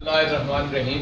Bismillahirrahmanirrahim.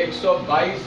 122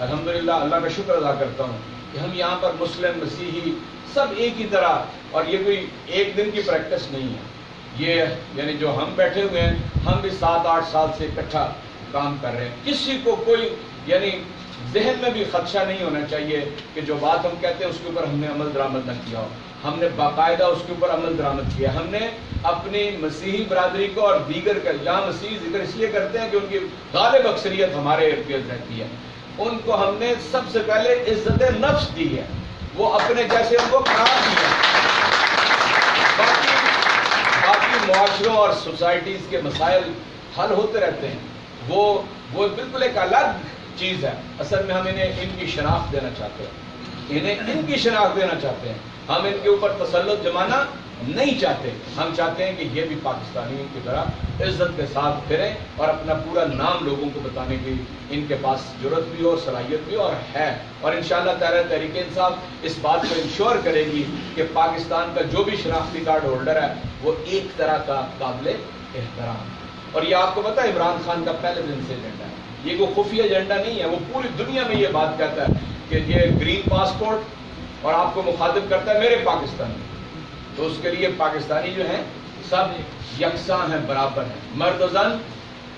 الحمدللہ اللہ کا شکر ادا کرتا ہوں کہ ہم یہاں پر مسلم مسیحی سب ایک ہی طرح، اور یہ کوئی ایک دن کی پریکٹس نہیں ہے، یہ یعنی جو ہم بیٹھے ہوئے ہیں ہم بھی 7-8 سال سے اکٹھا کام کر رہے ہیں. کسی کو کوئی یعنی ذہن میں بھی خدشہ نہیں ہونا چاہیے کہ جو بات ہم کہتے ہیں اس کے اوپر ہم نے عمل درآمد نہ کیا ہو. ہم نے باقاعدہ اس کے اوپر عمل درآمد کیا. ہم نے اپنی مسیحی برادری کو اور دیگر کا، یہاں مسیحی ذکر اس لیے کرتے ہیں کہ ان کی غالب اکثریت ہمارے ارد گرد رہتی ہے، ان کو ہم نے سب سے پہلے عزت نفس دی ہے، وہ اپنے جیسے ان کو قرار دیا. باقی معاشروں اور سوسائٹیز کے مسائل حل ہوتے رہتے ہیں، وہ بالکل ایک الگ چیز ہے. اصل میں ہم انہیں ان کی شناخت دینا چاہتے ہیں، انہیں ان کی شناخت دینا چاہتے ہیں. ہم ان کے اوپر تسلط جمانا نہیں چاہتے. ہم چاہتے ہیں کہ یہ بھی پاکستانیوں کی طرح عزت کے ساتھ پھریں اور اپنا پورا نام لوگوں کو بتانے کی ان کے پاس ضرورت بھی ہو، صلاحیت بھی اور ہے. اور انشاءاللہ تعالی تحریک انصاف اس بات کو انشور کرے گی کہ پاکستان کا جو بھی شناختی کارڈ ہولڈر ہے وہ ایک طرح کا قابل احترام. اور یہ آپ کو پتا ہے عمران خان کا پہلے دن سے ایجنڈا ہے، یہ کوئی خفیہ ایجنڈا نہیں ہے. وہ پوری دنیا میں یہ بات کہتا ہے کہ یہ گرین پاسپورٹ اور آپ کو مخاطب کرتا ہے میرے پاکستان میں. تو اس کے لیے پاکستانی جو ہیں سب یکساں ہیں، برابر ہیں، مرد و زن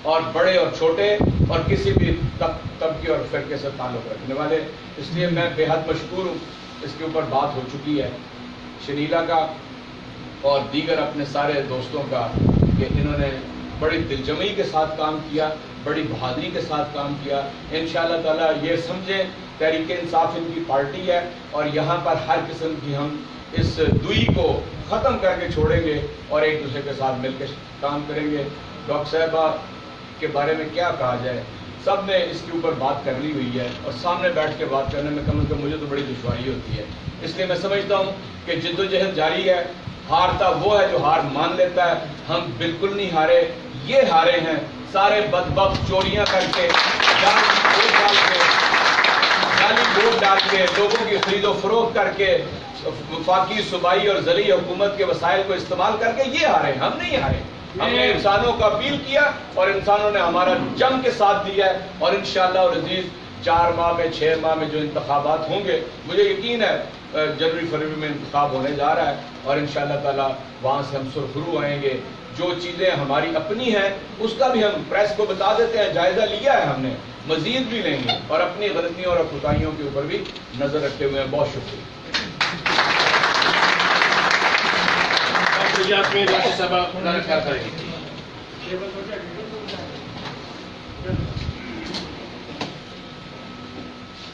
اور بڑے اور چھوٹے اور کسی بھی طبقے اور فرقے سے تعلق رکھنے والے. اس لیے میں بے حد مشکور ہوں. اس کے اوپر بات ہو چکی ہے شنیلا کا اور دیگر اپنے سارے دوستوں کا کہ انہوں نے بڑی دلجمعی کے ساتھ کام کیا، بڑی بہادری کے ساتھ کام کیا. انشاءاللہ تعالیٰ یہ سمجھیں تحریک انصاف ان کی پارٹی ہے اور یہاں پر ہر قسم کی ہم اس دوئی کو ختم کر کے چھوڑیں گے اور ایک دوسرے کے ساتھ مل کے کام کریں گے. ڈاکٹر صاحبہ کے بارے میں کیا کہا جائے، سب نے اس کے اوپر بات کر لی ہوئی ہے اور سامنے بیٹھ کے بات کرنے میں کم از کم مجھے تو بڑی دشواری ہوتی ہے. اس لیے میں سمجھتا ہوں کہ جد و جہد جاری ہے. ہارتا وہ ہے جو ہار مان لیتا ہے. ہم بالکل نہیں ہارے، یہ ہارے ہیں سارے بدبخت چوریاں کر کے، جعلی ووٹ ڈال کے، لوگوں کی خرید و فروخت کر کے، وفاقی صوبائی اور ضلعی حکومت کے وسائل کو استعمال کر کے یہ ہارے. ہم نہیں ہارے. ہم نے انسانوں کو اپیل کیا اور انسانوں نے ہمارا جم کے ساتھ دیا ہے. اور انشاءاللہ العزیز 4 ماہ میں 6 ماہ میں جو انتخابات ہوں گے، مجھے یقین ہے جنوری فروری میں انتخاب ہونے جا رہا ہے اور انشاءاللہ تعالی وہاں سے ہم سرخرو آئیں گے. جو چیزیں ہماری اپنی ہیں اس کا بھی ہم پریس کو بتا دیتے ہیں، جائزہ لیا ہے ہم نے، مزید بھی لیں گے اور اپنی غلطیوں اور کوتاہیوں کے اوپر بھی نظر رکھتے ہوئے ہیں. بہت شکریہ.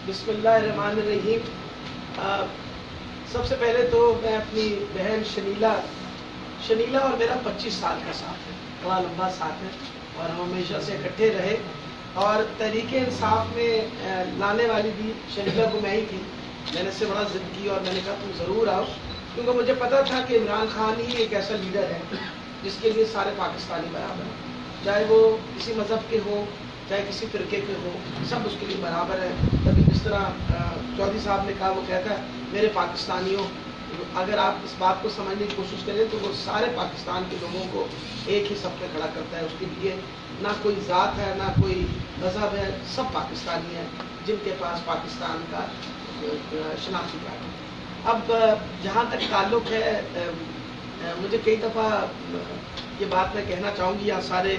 بسم اللہ الرحمن الرحیم. سب سے پہلے تو میں اپنی بہن شنیلا اور میرا 25 سال کا ساتھ ہے، بڑا لمبا ساتھ ہے اور ہم ہمیشہ سے اکٹھے رہے. اور تحریک انصاف میں لانے والی بھی شنیلا کو میں ہی تھی. میں نے اس سے بڑا ضد کی اور میں نے کہا تم ضرور آؤ، کیونکہ مجھے پتا تھا کہ عمران خان ہی ایک ایسا لیڈر ہے جس کے لیے سارے پاکستانی برابر ہیں، چاہے وہ کسی مذہب کے ہو چاہے کسی فرقے کے ہو، سب اس کے لیے برابر ہے. تبھی جس طرح چودھری صاحب نے کہا، وہ کہتا ہے میرے پاکستانیوں، اگر آپ اس بات کو سمجھنے کی کوشش کریں تو وہ سارے پاکستان کے لوگوں کو ایک ہی سب پہ کھڑا کرتا ہے. اس کے لیے نہ کوئی ذات ہے نہ کوئی مذہب ہے، سب پاکستانی ہیں جن کے پاس پاکستان کا شناختی کارڈ ہے. اب جہاں تک تعلق ہے، مجھے کئی دفعہ یہ بات میں کہنا چاہوں گی، یہاں سارے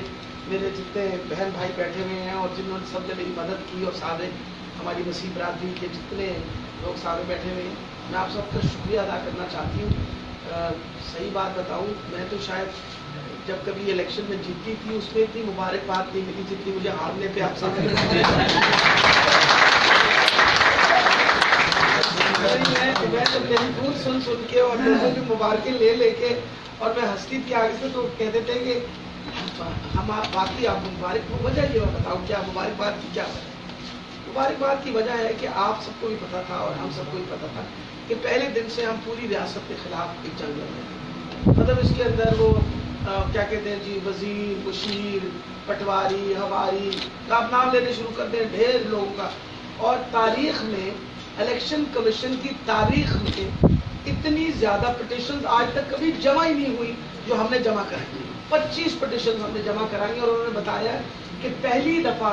میرے جتنے بہن بھائی بیٹھے ہوئے ہیں اور جنہوں نے سب نے میری مدد کی اور سارے ہماری مسیح برادری کے جتنے لوگ سارے بیٹھے ہوئے ہیں، میں آپ سب کا شکریہ ادا کرنا چاہتی ہوں. صحیح بات بتاؤں، میں تو شاید جب کبھی الیکشن میں جیتی تھی اس میں اتنی مبارکباد نہیں ملی جتنی مجھے ہارنے پہ آپ سب میں جب ٹیلیفون سن کے اور لوگوں کی مبارکیں لے کے اور میں ہنستی تھی آگے سے، تو کہتے تھے کہ ہم واقعی آپ مبارک ہو. وجہ یہ بتاؤ کیا مبارکباد کی کیا وجہ؟ مبارکباد کی وجہ ہے کہ آپ سب کو بھی پتا تھا اور ہم سب کو بھی پتا تھا کہ پہلے دن سے ہم پوری ریاست کے خلاف ایک جنگ لڑ رہے ہیں. مطلب اس کے اندر وہ کیا کہتے ہیں جی، وزیر، مشیر، پٹواری، ہواری، آپ نام لینے شروع کر دیں ڈھیر لوگوں کا. اور تاریخ میں، الیکشن کمیشن کی تاریخ میں اتنی زیادہ پٹیشنز آج تک کبھی جمع ہی نہیں ہوئی جو ہم نے جمع کرائی. 25 پٹیشنز ہم نے جمع کرائی اور انہوں نے بتایا کہ پہلی دفعہ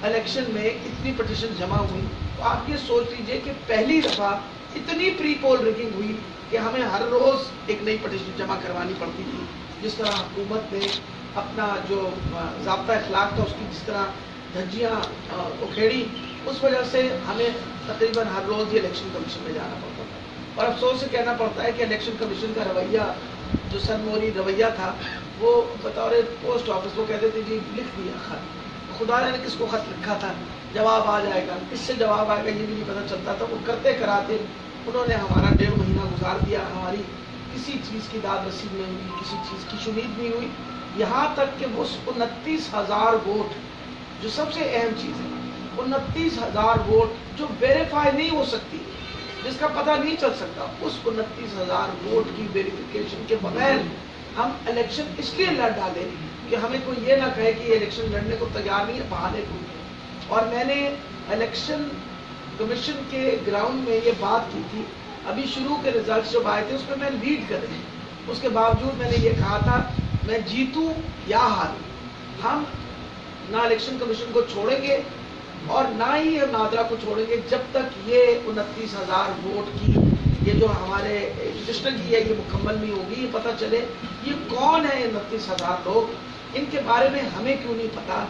الیکشن میں اتنی پٹیشن جمع ہوئی، تو آپ یہ سوچ لیجئے کہ پہلی دفعہ اتنی پری پول ریگنگ ہوئی کہ ہمیں ہر روز ایک نئی پٹیشن جمع کروانی پڑتی تھی. جس طرح حکومت نے اپنا جو ضابطہ اخلاق تھا اس کی جس طرح دھجیاں اکھیڑی، اس وجہ سے ہمیں تقریباً ہر روز یہ الیکشن کمیشن میں جانا پڑتا تھا. اور افسوس سے کہنا پڑتا ہے کہ الیکشن کمیشن کا رویہ جو سن موری رویہ تھا، وہ بطور پوسٹ آفس وہ کہتے تھے جی لکھ دیا خط، خدا نے کس کو خط لکھا تھا، جواب آ جائے گا، اس سے جواب آئے گا یہ بھی نہیں پتہ چلتا تھا. وہ کرتے کراتے انہوں نے ہمارا 1.5 مہینہ گزار دیا، ہماری کسی چیز کی داد رسید نہیں ہوئی، کسی چیز کی شمید نہیں ہوئی. یہاں تک کہ وہ 29,000 ووٹ جو سب سے اہم چیز ہے، 29,000 ووٹ جو ویریفائی نہیں ہو سکتی، جس کا پتہ نہیں چل سکتا، اس 29,000 ووٹ کی ویریفیکیشن کے بغیر ہم الیکشن اس لیے لڑ ڈالے کہ ہمیں کوئی یہ نہ کہے کہ یہ الیکشن لڑنے کو تیار نہیں ہے، بہانے کو. اور میں نے الیکشن کمیشن کے گراؤنڈ میں یہ بات کی تھی، ابھی شروع کے ریزلٹس جب آئے تھے اس میں میں لیڈ کر رہی ہوں، اس کے باوجود میں نے یہ کہا تھا میں جیتوں یا ہاروں، ہم نہ الیکشن کمیشن کو چھوڑیں گے اور نہ ہی ہم نادرا کو چھوڑیں گے جب تک یہ 29,000 ووٹ کی یہ جو ہمارے رجسٹر کی ہے یہ مکمل نہیں ہوگی. یہ پتہ چلے یہ کون ہے، یہ 29,000 لوگ، ان کے بارے میں ہمیں کیوں نہیں پتا،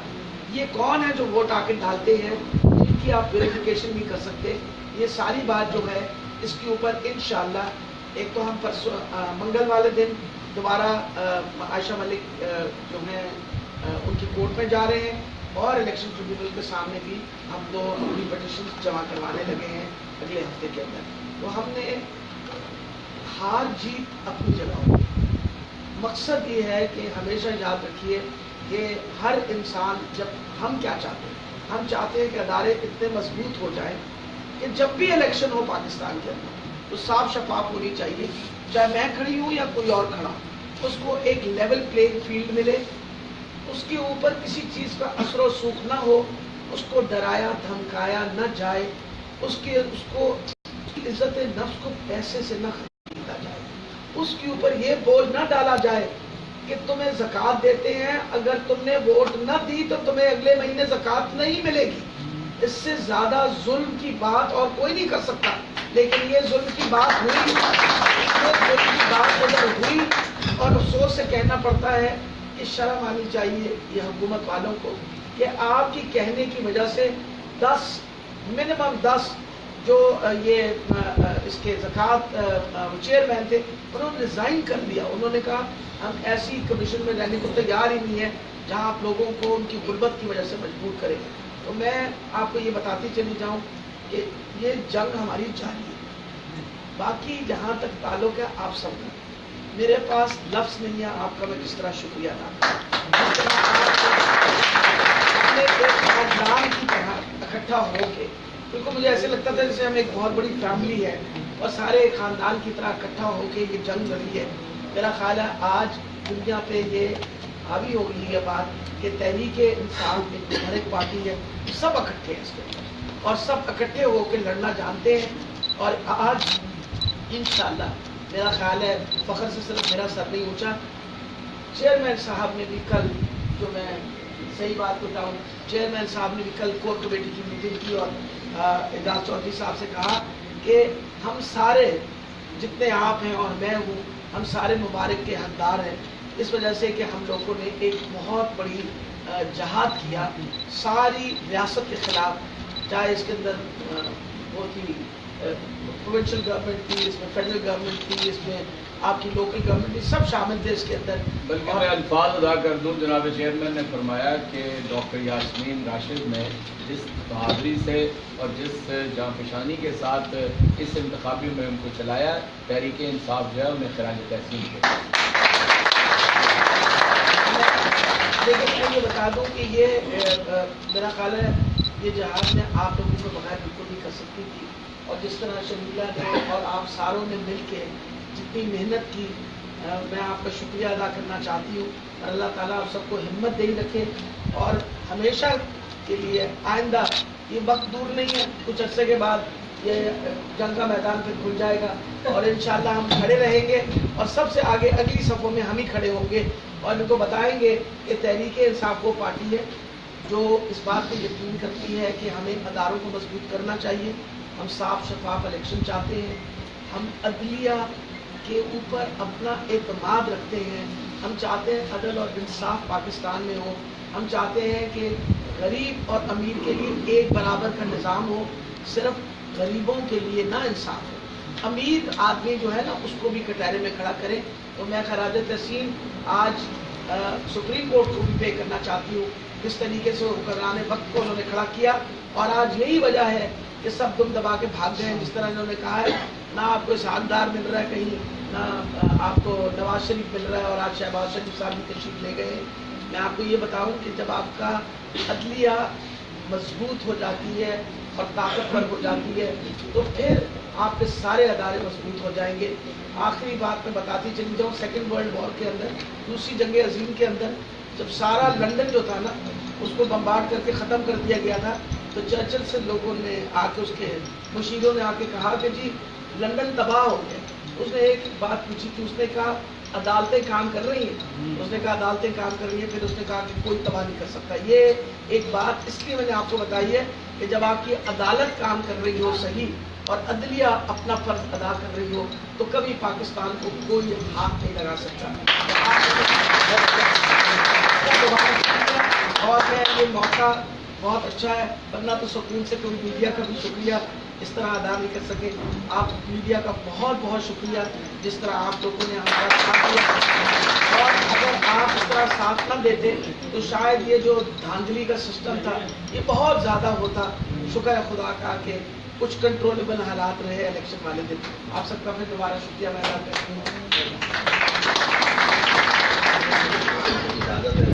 یہ کون ہے جو ووٹ آ کے ڈالتے ہیں، جن کی آپ ویریفیکیشن نہیں کر سکتے. یہ ساری بات جو ہے اس کے اوپر انشاءاللہ ایک تو ہم پرسوں منگل والے دن دوبارہ عائشہ ملک جو ہیں ان کی کورٹ میں جا رہے ہیں، اور الیکشن ٹریبیونل کے سامنے بھی ہم دو اپنی پٹیشن جمع کروانے لگے ہیں اگلے ہفتے کے اندر. تو ہم نے ہار جیت اپنی جگہ ہو، مقصد یہ ہے کہ ہمیشہ یاد رکھیے کہ ہر انسان جب ہم کیا چاہتے ہیں، ہم چاہتے ہیں کہ ادارے اتنے مضبوط ہو جائیں کہ جب بھی الیکشن ہو پاکستان کے اندر تو صاف شفاف ہونی چاہیے، چاہے میں کھڑی ہوں یا کوئی اور کھڑا، اس کو ایک لیول پلینگ فیلڈ ملے، اس کے اوپر کسی چیز کا اثر و رسوخ نہ ہو، اس کو ڈرایا دھمکایا نہ جائے، اس کو عزت نفس کو پیسے سے نہ خریدا جائے، اس کے اوپر یہ بوجھ نہ ڈالا جائے کہ تمہیں زکوٰۃ دیتے ہیں، اگر تم نے ووٹ نہ دی تو تمہیں اگلے مہینے زکوٰۃ نہیں ملے گی. اس سے زیادہ ظلم کی بات اور کوئی نہیں کر سکتا. لیکن یہ ظلم کی بات ہوئی، اگر ہوئی اور افسوس سے کہنا پڑتا ہے کہ شرم آنی چاہیے یہ حکومت والوں کو کہ آپ کی کہنے کی وجہ سے 10 منیمم 10 جو یہ اس کے زکوٰۃ چیئرمین تھے انہوں نے ریزائن کر دیا. انہوں نے کہا ہم ایسی کمیشن میں رہنے کو تیار ہی نہیں ہے جہاں آپ لوگوں کو ان کی غربت کی وجہ سے مجبور کریں. تو میں آپ کو یہ بتاتی چلی جاؤں کہ یہ جنگ ہماری جاری ہے. باقی جہاں تک تعلق ہے آپ سب کا، میرے پاس لفظ نہیں ہے آپ کا میں کس طرح شکریہ ادا کروں. جس طرح آپ نے ایک خاندان کی طرح اکٹھا ہو کے، بالکل مجھے ایسے لگتا تھا جیسے ہم ایک بہت بڑی فیملی ہے اور سارے خاندان کی طرح اکٹھا ہو کے یہ جنگ لڑی ہے. میرا خیال ہے آج دنیا پہ یہ حاوی ہو گئی ہے بات کہ تحریک انصاف میں ہر ایک پارٹی ہے، سب اکٹھے ہیں اس کے اندر اور سب اکٹھے ہو کے لڑنا جانتے ہیں. اور آج انشاءاللہ میرا خیال ہے فخر سے صرف میرا سر نہیں اونچا، چیئرمین صاحب نے بھی کل، جو میں صحیح بات بتاؤں، چیئرمین صاحب نے بھی کل کور کمیٹی کی میٹنگ کی اور اعجاز چودھری صاحب سے کہا کہ ہم سارے جتنے آپ ہیں اور میں ہوں، ہم سارے مبارک کے حقدار ہیں، اس وجہ سے کہ ہم لوگوں نے ایک بہت بڑی جہاد کیا ساری ریاست کے خلاف، چاہے اس کے اندر وہ تھی پروونشل گورنمنٹ تھی، اس میں فیڈرل گورنمنٹ تھی، اس میں آپ کی لوکل گورنمنٹ تھی، سب شامل تھے اس کے اندر. بلکہ میں الفاظ ادا کر دوں، جناب چیئرمین نے فرمایا کہ ڈاکٹر یاسمین راشد نے جس بہادری سے اور جس جانفشانی کے ساتھ اس انتخابی مہم کو چلایا، تحریک انصاف جو ہے انہیں خراج تحسین کیا. لیکن میں یہ بتا دوں کہ یہ میرا خیال ہے یہ جہاد میں آپ لوگوں کو بغیر بالکل نہیں کر سکتی تھی، اور جس طرح شمیلہ نے اور آپ ساروں نے مل کے جتنی محنت کی، میں آپ کا شکریہ ادا کرنا چاہتی ہوں. اور اللہ تعالیٰ آپ سب کو ہمت دے رکھے اور ہمیشہ کے لیے آئندہ یہ وقت دور نہیں ہے، کچھ عرصے کے بعد یہ جنگ کا میدان پھر کھل جائے گا اور انشاءاللہ ہم کھڑے رہیں گے اور سب سے آگے اگلی صفوں میں ہم ہی کھڑے ہوں گے اور ان کو بتائیں گے کہ تحریک انصاف وہ پارٹی ہے جو اس بات پہ یقین کرتی ہے کہ ہمیں اداروں کو مضبوط کرنا چاہیے. ہم صاف شفاف الیکشن چاہتے ہیں. ہم عدلیہ کے اوپر اپنا اعتماد رکھتے ہیں. ہم چاہتے ہیں عدل اور انصاف پاکستان میں ہو. ہم چاہتے ہیں کہ غریب اور امیر کے لیے ایک برابر کا نظام ہو. صرف غریبوں کے لیے نہ انصاف ہو. امیر آدمی جو ہے نا اس کو بھی کٹہرے میں کھڑا کرے. تو میں خراج تحسین آج سپریم کورٹ کو بھی پے کرنا چاہتی ہوں کس طریقے سے حکمران وقت کو انہوں نے کھڑا کیا. اور آج یہی وجہ ہے کہ سب دم دبا کے بھاگ گئے ہیں. جس طرح انہوں نے کہا ہے نہ آپ کو اسحاق ڈار مل رہا ہے کہیں، نہ آپ کو نواز شریف مل رہا ہے، اور آج شہباز شریف صاحب بھی تشریف لے گئے. میں آپ کو یہ بتاؤں کہ جب آپ کا عدلیہ مضبوط ہو جاتی ہے اور طاقتور ہو جاتی ہے تو پھر آپ کے سارے ادارے مضبوط ہو جائیں گے. آخری بات میں بتاتی چلی جاؤں، سیکنڈ ورلڈ وار کے اندر، دوسری جنگ عظیم کے اندر جب سارا لنڈن جو تھا نا اس کو بمبارڈ کر کے ختم کر دیا گیا تھا تو چرچل سے لوگوں نے آ کے، اس کے مشیروں نے آ کے کہا کہ جی لنڈن تباہ ہو گیا. اس نے ایک بات پوچھی کہ اس نے کہا عدالتیں کام کر رہی ہیں. اس نے کہا عدالتیں کام کر رہی ہیں. پھر اس نے کہا کہ کوئی تباہ نہیں کر سکتا. یہ ایک بات اس لیے میں نے آپ کو بتائی ہے کہ جب آپ کی عدالت کام کر رہی ہو صحیح اور عدلیہ اپنا فرض ادا کر رہی ہو تو کبھی پاکستان کو کوئی ہاتھ نہیں لگا سکتا. اور میں یہ موقع بہت اچھا ہے، ورنہ تو سکون سے کوئی میڈیا کا بھی شکریہ اس طرح ادا نہیں کر سکے. آپ میڈیا کا بہت بہت شکریہ جس طرح آپ لوگوں نے ہمارا ساتھ دیا. اور اگر آپ اس طرح ساتھ نہ دیتے تو شاید یہ جو دھاندلی کا سسٹم تھا یہ بہت زیادہ ہوتا. شکر ہے خدا کا کہ کچھ کنٹرولبل حالات رہے الیکشن والے دن. آپ سب کا پھر دوبارہ شکریہ میں ادا کرتی ہوں.